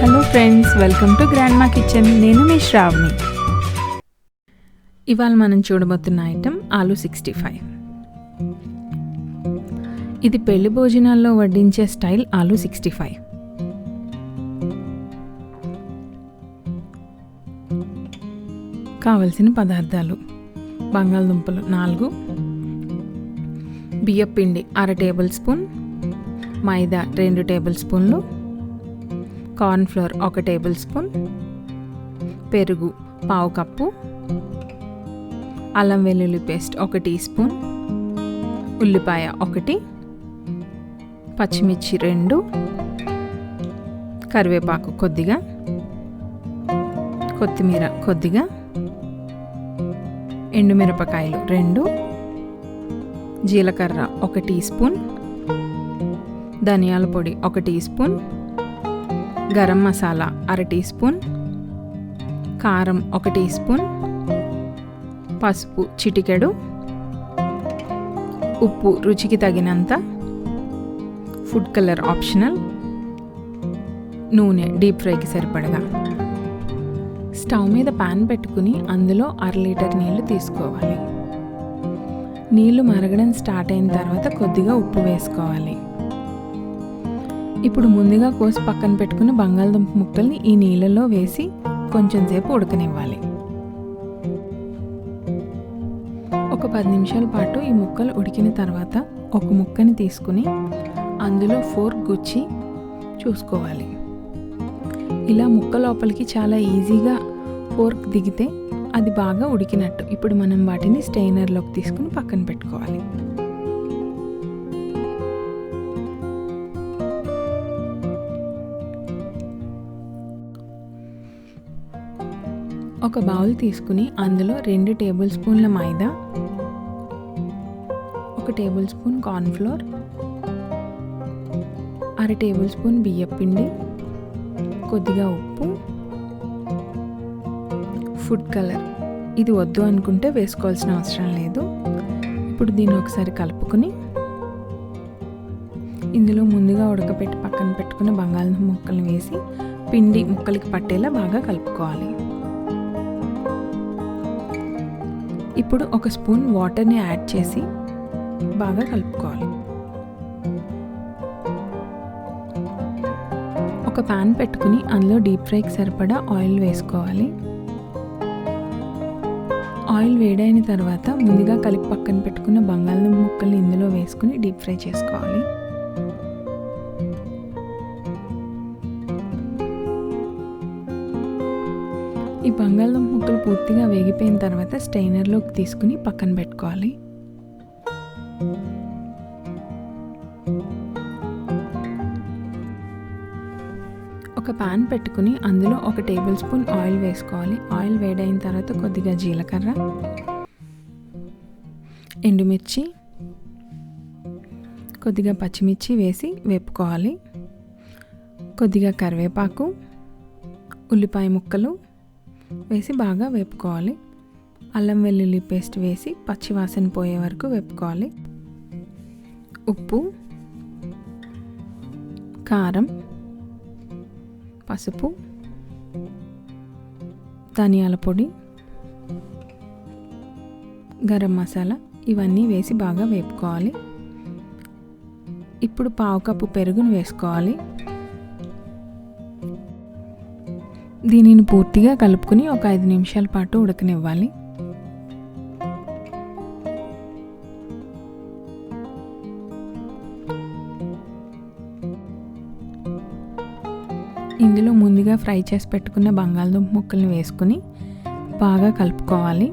Hello friends, welcome to grandma kitchen. నేను మీ శ్రావణి. ఇవాళ మనం చూడబోతున్న ఐటెం ఆలూ 65. ఇది పెళ్లి భోజనాల్లో వడ్డించే స్టైల్ ఆలూ 65. కావలసిన పదార్థాలు: బంగాళదుంపలు 4, బియ్యపిండి 1/2 టేబుల్ స్పూన్, మైదా 2 టేబుల్ స్పూన్లు, కార్న్ఫ్లోర్ 1 టేబుల్ స్పూన్, పెరుగు 1/2 కప్పు, అల్లం వెల్లుల్లి పేస్ట్ 1 టీ స్పూన్, ఉల్లిపాయ 1, పచ్చిమిర్చి 2, కరివేపాకు కొద్దిగా, కొత్తిమీర కొద్దిగా, ఎండుమిరపకాయలు 2, జీలకర్ర 1 టీ స్పూన్, ధనియాల పొడి 1 teaspoon, garam masala 1/2 teaspoon, కారం 1 టీ స్పూన్, పసుపు చిటికెడు, ఉప్పు రుచికి తగినంత, ఫుడ్ కలర్ ఆప్షనల్, నూనె డీప్ ఫ్రైకి సరిపడగా. స్టవ్ మీద పాన్ పెట్టుకుని అందులో 1/2 లీటర్ నీళ్లు తీసుకోవాలి. నీళ్లు మరగడం స్టార్ట్ అయిన తర్వాత కొద్దిగా ఉప్పు వేసుకోవాలి. ఇప్పుడు ముందుగా కోసి పక్కన పెట్టుకున్న బంగాళదుంప ముక్కల్ని ఈ నీళ్ళలో వేసి కొంచెం సేపు ఉడకనివ్వాలి. ఒక 10 నిమిషాల పాటు ఈ ముక్కలు ఉడికిన తర్వాత ఒక ముక్కని తీసుకుని అందులో ఫోర్క్ గుచ్చి చూసుకోవాలి. ఇలా ముక్క లోపలికి చాలా ఈజీగా ఫోర్క్ దిగితే అది బాగా ఉడికినట్టు. ఇప్పుడు మనం వాటిని స్టెయినర్లోకి తీసుకుని పక్కన పెట్టుకోవాలి. ఒక బౌల్ తీసుకుని అందులో 2 టేబుల్ స్పూన్ల మైదా, 1 table spoon cornflour, 1/2 table spoon బియ్యపిండి, కొద్దిగా ఉప్పు, ఫుడ్ కలర్ ఇది వద్దు అనుకుంటే వేసుకోవాల్సిన అవసరం లేదు. ఇప్పుడు దీన్ని ఒకసారి కలుపుకొని ఇందులో ముందుగా ఉడకపెట్టి పక్కన పెట్టుకున్న బంగాళదుంప ముక్కల్ని వేసి పిండి ముక్కలకి పట్టేలా బాగా కలుపుకోవాలి. ఇప్పుడు 1 స్పూన్ వాటర్ని యాడ్ చేసి బాగా కలుపుకోవాలి. ఒక పాన్ పెట్టుకుని అందులో డీప్ ఫ్రైకి సరిపడా ఆయిల్ వేసుకోవాలి. ఆయిల్ వేడైన తర్వాత ముందుగా కలిపి పక్కన పెట్టుకున్న బంగాళదుంప ముక్కల్ని ఇందులో వేసుకుని డీప్ ఫ్రై చేసుకోవాలి. ఈ బంగాళదుంప ముక్కలు పూర్తిగా వేగిపోయిన తర్వాత స్టెయినర్లోకి తీసుకుని పక్కన పెట్టుకోవాలి. ఒక పాన్ పెట్టుకుని అందులో 1 టేబుల్ స్పూన్ ఆయిల్ వేసుకోవాలి. ఆయిల్ వేడైన తర్వాత కొద్దిగా జీలకర్ర, ఎండుమిర్చి, కొద్దిగా పచ్చిమిర్చి వేసి వేపుకోవాలి. కొద్దిగా కరివేపాకు, ఉల్లిపాయ ముక్కలు వేసి బాగా వేపుకోవాలి. అల్లం వెల్లుల్లి పేస్ట్ వేసి పచ్చివాసన పోయే వరకు వేపుకోవాలి. ఉప్పు, కారం, పసుపు, ధనియాల పొడి, గరం మసాలా ఇవన్నీ వేసి బాగా వేపుకోవాలి. ఇప్పుడు 1/2 కప్పు పెరుగును వేసుకోవాలి. దీనిని పూర్తిగా కలుపుకుని ఒక 5 నిమిషాల పాటు ఉడకనివ్వాలి. ఇందులో ముందుగా ఫ్రై చేసి పెట్టుకున్న బంగాళదుంప ముక్కల్ని వేసుకుని బాగా కలుపుకోవాలి.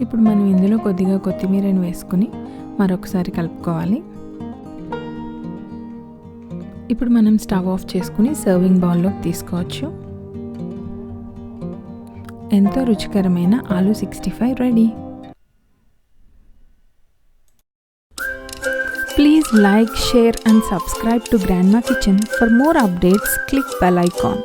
ఇప్పుడు మనం ఇందులో కొద్దిగా కొత్తిమీరని వేసుకుని మరొకసారి కలుపుకోవాలి. ఇప్పుడు మనం స్టవ్ ఆఫ్ చేసుకుని సర్వింగ్ బౌల్లోకి తీసుకోవచ్చు. ఎంతో రుచికరమైన aloo 65 ready. Please like, share and subscribe to Grandma Kitchen. For more updates, click bell icon.